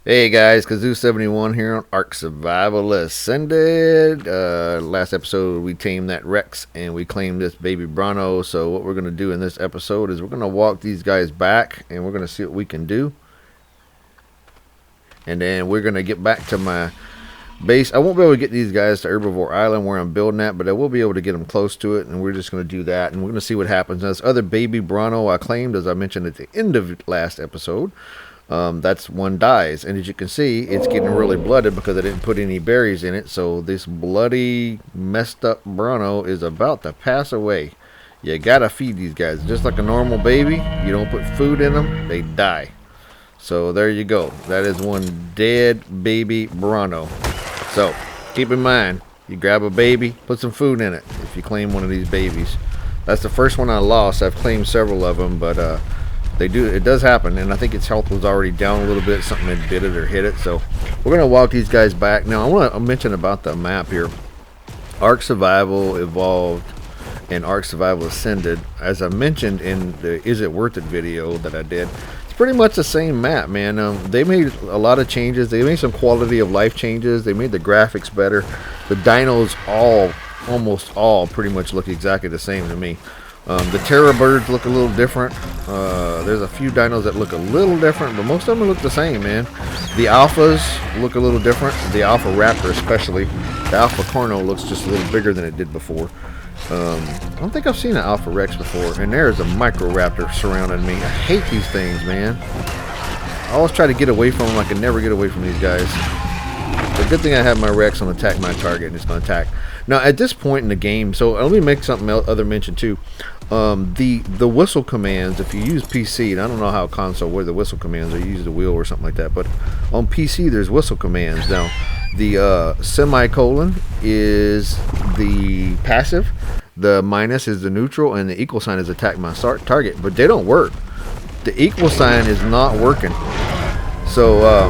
Hey guys, Kazoo71 here on Ark Survival Ascended. Last episode we tamed that Rex and we claimed this baby Bronto. So what we're going to do in this episode is we're going to walk these guys back and we're going to see what we can do. And then we're going to get back to my base. I won't be able to get these guys to Herbivore Island where I'm building at, but I will be able to get them close to it, and we're just going to do that, and we're going to see what happens. Now, this other baby Bronto I claimed, as I mentioned at the end of last episode, that's one dies, and as you can see, it's getting really blooded because I didn't put any berries in it. So this bloody, messed up Bronto is about to pass away. You gotta feed these guys just like a normal baby. You don't put food in them, they die. So there you go. That is one dead baby Bronto. So keep in mind, you grab a baby, put some food in it if you claim one of these babies. That's the first one I lost. I've claimed several of them, but it does happen, and I think its health was already down a little bit. Something had bit it or hit it. So we're gonna walk these guys back. Now I want to mention about the map here. Ark Survival Evolved and Ark Survival Ascended, as I mentioned in the Is It Worth It video that I did, it's pretty much the same map, man. They made a lot of changes. They made some quality of life changes. They made the graphics better. The dinos almost all pretty much look exactly the same to me. The terror birds look a little different. There's a few dinos that look a little different, but most of them look the same, man. The alphas look a little different. The alpha raptor especially. The alpha corno looks just a little bigger than it did before. I don't think I've seen an alpha rex before. And there's a micro raptor surrounding me. I hate these things, man. I always try to get away from them. I can never get away from these guys. The good thing I have my Rex on attack my target, and it's going to attack. Now at this point in the game, so let me make something other mention too. The whistle commands, if you use PC, and I don't know how console where the whistle commands, or you use the wheel or something like that, but on PC there's whistle commands. Now the semicolon is the passive, the minus is the neutral, and the equal sign is attack my target, but they don't work. The equal sign is not working. So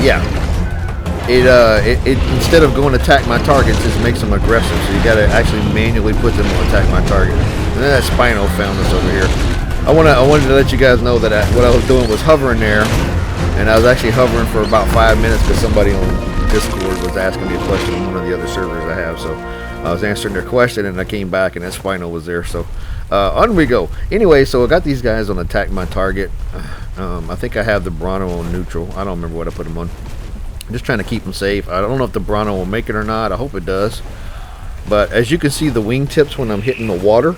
yeah, it instead of going to attack my targets, it makes them aggressive. So you got to actually manually put them on attack my target. And then that Spino found us over here. I wanted to let you guys know that what I was doing was hovering there, and I was actually hovering for about 5 minutes because somebody on Discord was asking me a question on one of the other servers I have. So I was answering their question, and I came back, and that Spino was there. So on we go. Anyway, so I got these guys on attack my target. I think I have the Bronto on neutral. I don't remember what I put them on. I'm just trying to keep them safe. I don't know if the Bronto will make it or not. I hope it does. But as you can see, the wingtips when I'm hitting the water,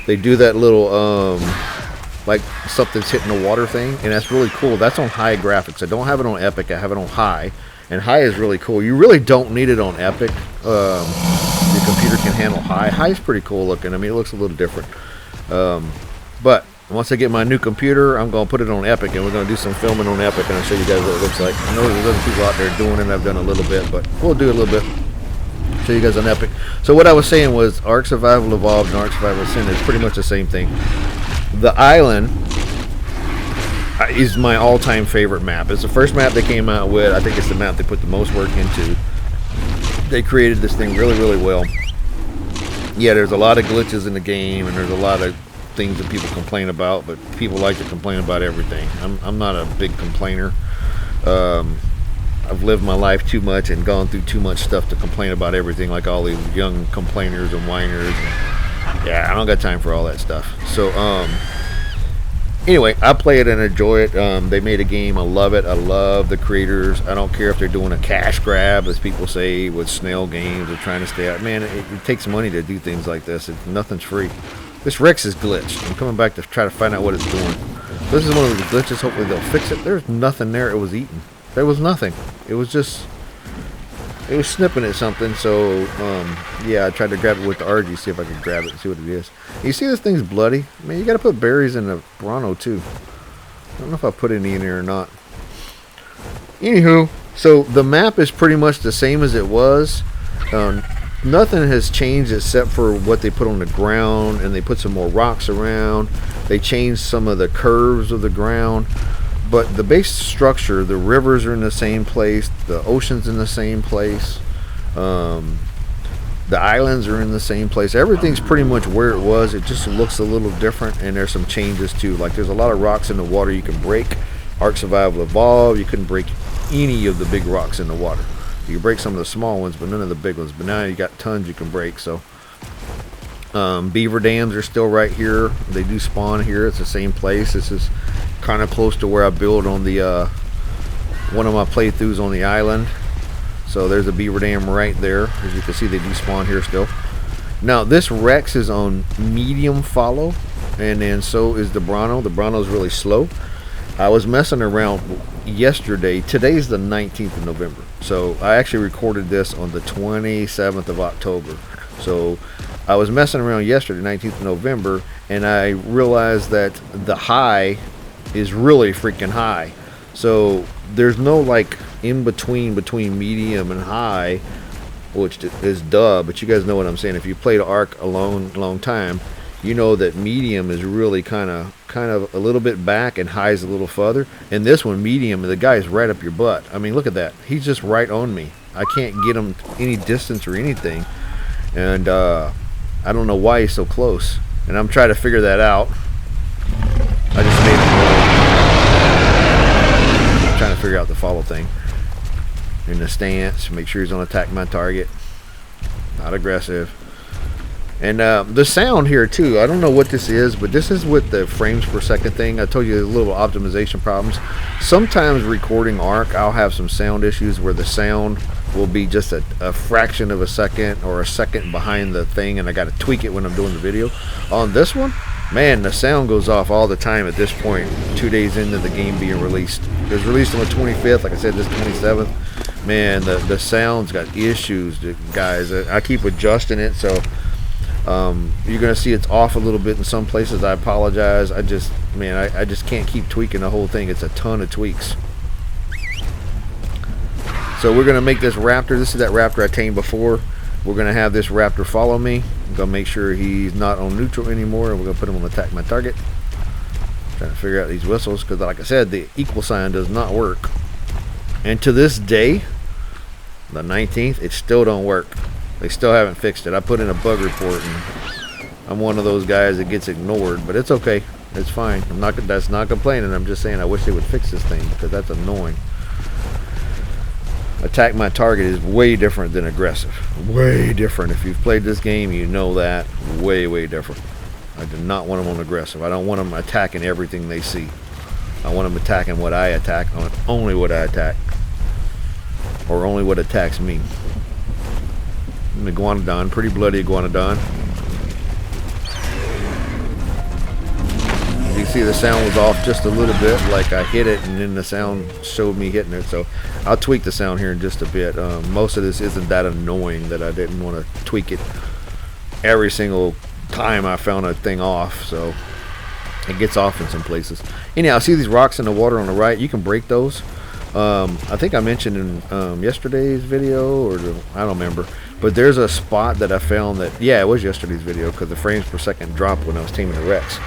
they do that little like something's hitting the water thing, and that's really cool. That's on high graphics. I don't have it on epic. I have it on high, and high is really cool. You really don't need it on epic. Your computer can handle high. High is pretty cool looking. I mean, it looks a little different. But once I get my new computer, I'm going to put it on Epic, and we're going to do some filming on Epic, and I'll show you guys what it looks like. I know there's other people out there doing it. I've done a little bit, but we'll do a little bit. Show you guys on Epic. So what I was saying was Ark Survival Evolved and Ark Survival Ascended is pretty much the same thing. The island is my all-time favorite map. It's the first map they came out with. I think it's the map they put the most work into. They created this thing really, really well. Yeah, there's a lot of glitches in the game, and there's a lot of things that people complain about, but people like to complain about everything. I'm not a big complainer. I've lived my life too much and gone through too much stuff to complain about everything like all these young complainers and whiners. Yeah, I don't got time for all that stuff. So anyway, I play it and enjoy it. They made a game. I love it. I love the creators. I don't care if they're doing a cash grab, as people say, with snail games or trying to stay out. Man, it takes money to do things like this. Nothing's free. This Rex is glitched. I'm coming back to try to find out what it's doing. This is one of the glitches. Hopefully they'll fix it. There's nothing there. It was eaten. There was nothing. It was snipping at something. So yeah, I tried to grab it with the RG, see if I could grab it and see what it is. You see this thing's bloody? I mean, you got to put berries in the Bronto too. I don't know if I put any in there or not. Anywho, so the map is pretty much the same as it was. Nothing has changed except for what they put on the ground, and they put some more rocks around. They changed some of the curves of the ground, but the base structure, the rivers are in the same place, the ocean's in the same place, the islands are in the same place. Everything's pretty much where it was. It just looks a little different, and there's some changes too. Like there's a lot of rocks in the water you can break. Ark Survival Evolved, you couldn't break any of the big rocks in the water. You can break some of the small ones, but none of the big ones. But now you got tons you can break. So beaver dams are still right here. They do spawn here. It's the same place. This is kind of close to where I build on the one of my playthroughs on the island. So there's a beaver dam right there. As you can see, they do spawn here still. Now this Rex is on medium follow, and then so is the Bronto. The Bronto's really slow. I was messing around yesterday. Today's the 19th of November. So I actually recorded this on the 27th of October. So I was messing around yesterday, 19th of November, and I realized that the high is really freaking high. So there's no like in between medium and high, which is duh, but you guys know what I'm saying. If you played Ark a long time, you know that medium is really kind of a little bit back and high is a little further. And this one, medium, the guy's right up your butt. I mean, look at that. He's just right on me. I can't get him any distance or anything. And I don't know why he's so close. And I'm trying to figure that out. I just made him roll. I'm trying to figure out the follow thing. In the stance, make sure he's going to attack my target. Not aggressive. And the sound here too, I don't know what this is, but this is with the frames per second thing. I told you there's little optimization problems. Sometimes recording Ark, I'll have some sound issues where the sound will be just a fraction of a second or a second behind the thing, and I got to tweak it when I'm doing the video. On this one, man, the sound goes off all the time at this point, 2 days into the game being released. It was released on the 25th, like I said, this 27th. Man, the sound's got issues, guys. I keep adjusting it, so you're gonna see it's off a little bit in some places. I apologize. I just can't keep tweaking the whole thing. It's a ton of tweaks. So we're gonna make this Raptor. This is that Raptor I tamed before. We're gonna have this Raptor follow me. I'm gonna make sure he's not on neutral anymore, and we're gonna put him on attack my target. Trying to figure out these whistles because, like I said, the equal sign does not work. And to this day, the 19th, it still don't work. They still haven't fixed it. I put in a bug report, and I'm one of those guys that gets ignored, but it's okay. It's fine. That's not complaining. I'm just saying I wish they would fix this thing because that's annoying. Attack my target is way different than aggressive. Way different. If you've played this game, you know that. Way different. I do not want them on aggressive. I don't want them attacking everything they see. I want them attacking what I attack, only what I attack. Or only what attacks me. An iguanodon, pretty bloody iguanodon. You see the sound was off just a little bit, like I hit it and then the sound showed me hitting it. So I'll tweak the sound here in just a bit. Most of this isn't that annoying that I didn't want to tweak it every single time I found a thing off. So it gets off in some places. Anyhow, see these rocks in the water on the right? You can break those. I think I mentioned in yesterday's video, or I don't remember, but there's a spot that I found that, yeah, it was yesterday's video because the frames per second dropped when I was taming the Rex.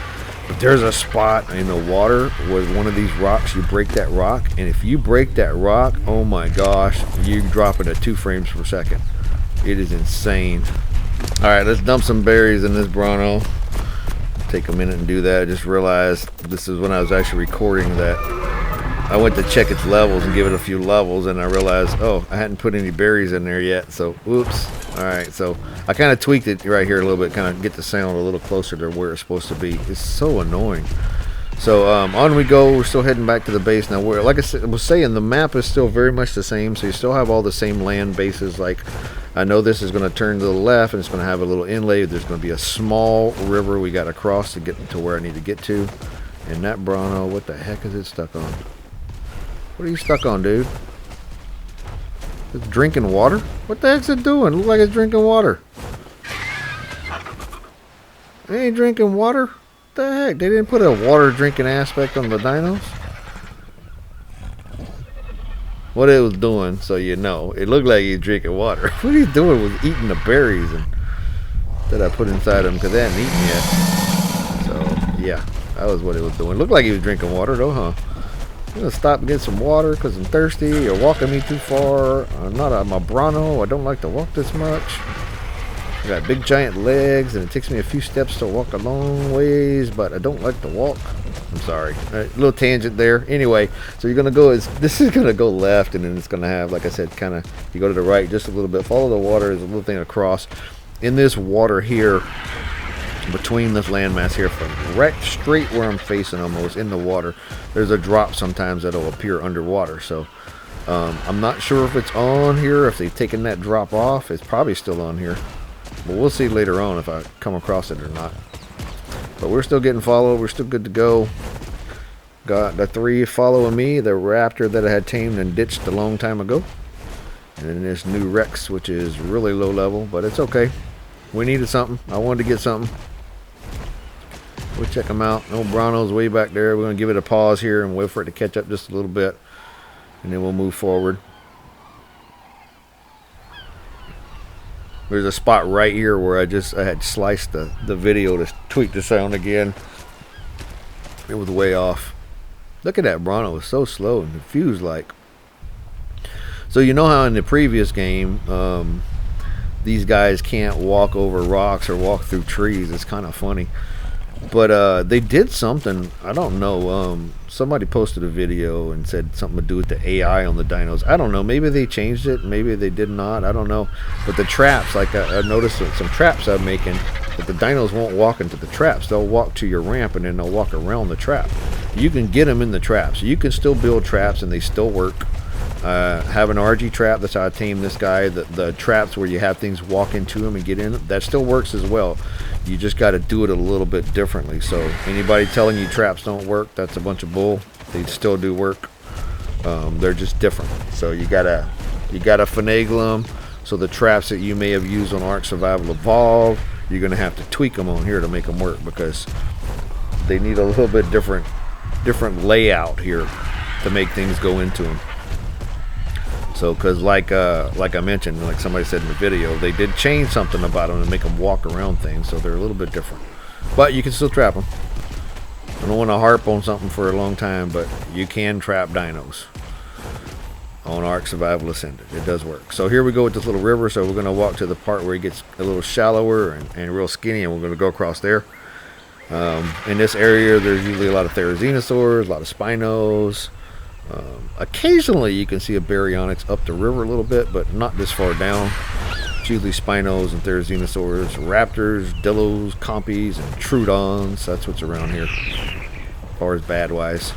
But there's a spot in the water with one of these rocks. You break that rock, and if you break that rock, oh my gosh, you drop it at 2 frames per second. It is insane. All right, let's dump some berries in this Bronto. Take a minute and do that. I just realized this is when I was actually recording that I went to check its levels and give it a few levels, and I realized, oh, I hadn't put any berries in there yet, so oops. All right, so I kind of tweaked it right here a little bit, kind of get the sound a little closer to where it's supposed to be. It's so annoying. So on we go. We're still heading back to the base now. Where, like I was saying, the map is still very much the same, so you still have all the same land bases. Like, I know this is going to turn to the left, and it's going to have a little inlay. There's going to be a small river we got to cross to get to where I need to get to. And that Bronto, what the heck is it stuck on? What are you stuck on, dude? It's drinking water? What the heck's it doing? It looks like it's drinking water. It ain't drinking water? What the heck? They didn't put a water drinking aspect on the dinos? What it was doing, so you know. It looked like he's drinking water. What he's doing was eating the berries and that I put inside him because they hadn't eaten yet. So, yeah. That was what it was doing. Looked like he was drinking water though, huh? I'm gonna stop and get some water because I'm thirsty. You're walking me too far. I'm a Bronto. I don't like to walk this much. I got big giant legs, and it takes me a few steps to walk a long ways, but I don't like to walk. I'm sorry. A little tangent there. Anyway, so you're gonna go. This is gonna go left, and then it's gonna have, like I said, kind of. You go to the right just a little bit. Follow the water. There's a little thing across. In this water here, between this landmass here, from right straight where I'm facing, almost in the water, there's a drop sometimes that'll appear underwater. So I'm not sure if it's on here. If they've taken that drop off, it's probably still on here. But we'll see later on if I come across it or not. But we're still getting followed. We're still good to go. Got the 3 following me. The Raptor that I had tamed and ditched a long time ago. And then this new Rex, which is really low level. But it's okay. We needed something. I wanted to get something. We'll check them out. Old Bronto's way back there. We're going to give it a pause here and wait for it to catch up just a little bit. And then we'll move forward. There's a spot right here where I had sliced the video to tweak the sound again. It was way off. Look at that Bronto. It was so slow and confused like. So you know how in the previous game these guys can't walk over rocks or walk through trees. It's kind of funny. But they did something, I don't know, somebody posted a video and said something to do with the AI on the dinos. I don't know, maybe they changed it, maybe they did not, I don't know. But the traps, like I noticed that some traps I'm making, that the dinos won't walk into the traps. They'll walk to your ramp and then they'll walk around the trap. You can get them in the traps. You can still build traps and they still work. Have an RG trap, that's how I tamed this guy. The traps where you have things walk into them and get in, that still works as well. You just got to do it a little bit differently. So anybody telling you traps don't work, that's a bunch of bull. They still do work. They're just different. So you gotta finagle them. So the traps that you may have used on Ark Survival Evolved, you're gonna have to tweak them on here to make them work, because they need a little bit different layout here to make things go into them. So, because like I mentioned, like somebody said in the video, they did change something about them to make them walk around things, so they're a little bit different. But you can still trap them. I don't want to harp on something for a long time, but you can trap dinos on Ark Survival Ascended. It does work. So here we go with this little river. So we're going to walk to the part where it gets a little shallower and real skinny, and we're going to go across there. In this area, there's usually a lot of therizinosaurs, a lot of spinos. Occasionally you can see a baryonyx up the river a little bit, but not this far down. It's usually spinos and therizinosaurs, raptors, dillos, compies, and trudons. That's what's around here as far as bad wise.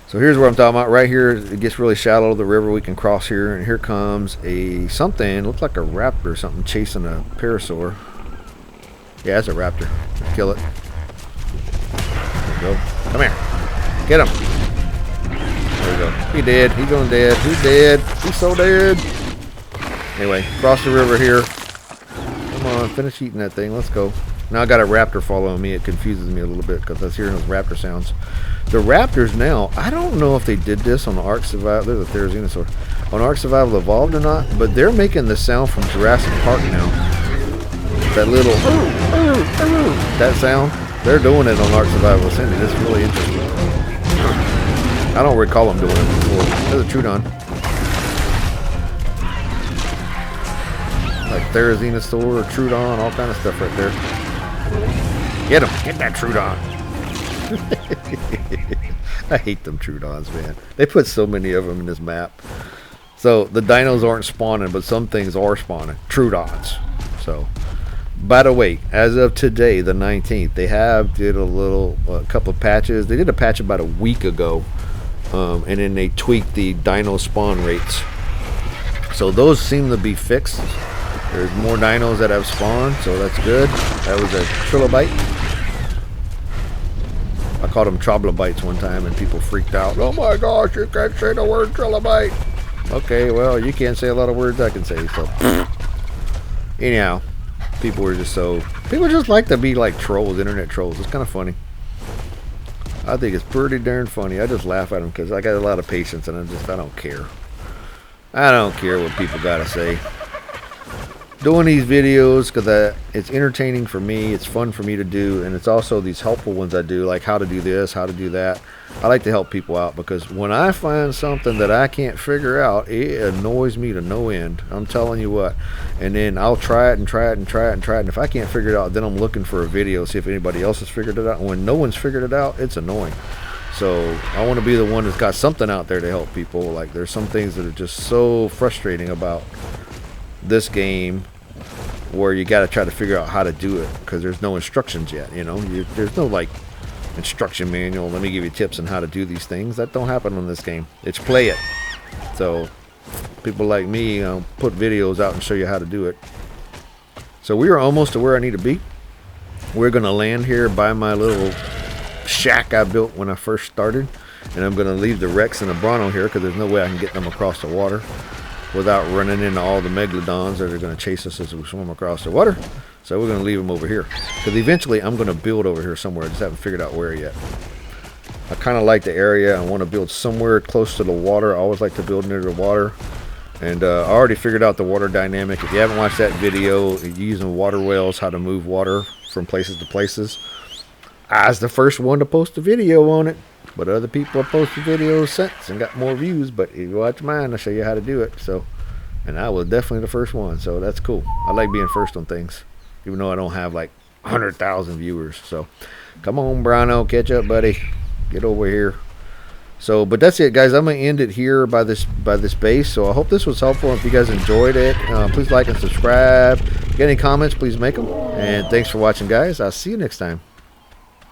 So here's what I'm talking about. Right here, it gets really shallow, the river. We can cross here, and here comes a something, looks like a raptor or something, chasing a parasaur. Yeah, it's a raptor. Let's kill it. There we go. Come here. Get him. There we go. He dead. He's going dead. He's dead. He's so dead. Anyway, cross the river here. Come on, finish eating that thing. Let's go. Now I got a raptor following me. It confuses me a little bit because I was hearing those raptor sounds. The raptors now, I don't know if they did this on the Ark Survival. There's a therizinosaur on Ark Survival Evolved or not, but they're making the sound from Jurassic Park now. That little that sound. They're doing it on Ark Survival Ascended. It's really interesting. I don't recall them doing it before. There's a Trudon. Like therizinosaur, Trudon, all kind of stuff right there. Get him. Get that Trudon. I hate them Trudons, man. They put so many of them in this map. So the dinos aren't spawning, but some things are spawning. Trudons. So, by the way, as of today, the 19th, they did a couple of patches. They did a patch about a week ago, and then they tweaked the dino spawn rates. So those seem to be fixed. There's more dinos that have spawned, so that's good. That was a trilobite. I called them tromblobites one time, and people freaked out. Oh my gosh, you can't say the word trilobite. Okay, well, you can't say a lot of words I can say, so. Anyhow, people just like to be like trolls, internet trolls. It's kind of funny. I think it's pretty darn funny. I just laugh at them because I got a lot of patience, and I don't care. I don't care what people got to say. doing these videos because it's entertaining for me, it's fun for me to do, and it's also these helpful ones I do, like how to do this, how to do that. I like to help people out because when I find something that I can't figure out, it annoys me to no end. I'm telling you what. And then I'll try it and try it and try it and try it, and if I can't figure it out, then I'm looking for a video, see if anybody else has figured it out. And when no one's figured it out, it's annoying. So I want to be the one that's got something out there to help people. Like, there's some things that are just so frustrating about this game where you got to try to figure out how to do it because there's no instructions yet. You know, there's no like instruction manual, let me give you tips on how to do these things. That don't happen in this game. It's play it. So people like me put videos out and show you how to do it. So we are almost to where I need to be. We're gonna land here by my little shack I built when I first started, and I'm gonna leave the Rex and the Bronto here because there's no way I can get them across the water without running into all the megalodons that are going to chase us as we swim across the water. So we're going to leave them over here because eventually I'm going to build over here somewhere. I just haven't figured out where yet. I kind of like the area. I want to build somewhere close to the water. I always like to build near the water. And I already figured out the water dynamic. If you haven't watched that video using water wells, how to move water from places to places, I was the first one to post a video on it. But other people have posted videos since and got more views. But if you watch mine, I'll show you how to do it. So, and I was definitely the first one. So that's cool. I like being first on things, even though I don't have like 100,000 viewers. So, come on, Bronto, catch up, buddy. Get over here. So, but that's it, guys. I'm gonna end it here by this base. So I hope this was helpful. If you guys enjoyed it, please like and subscribe. If you got any comments, please make them. And thanks for watching, guys. I'll see you next time.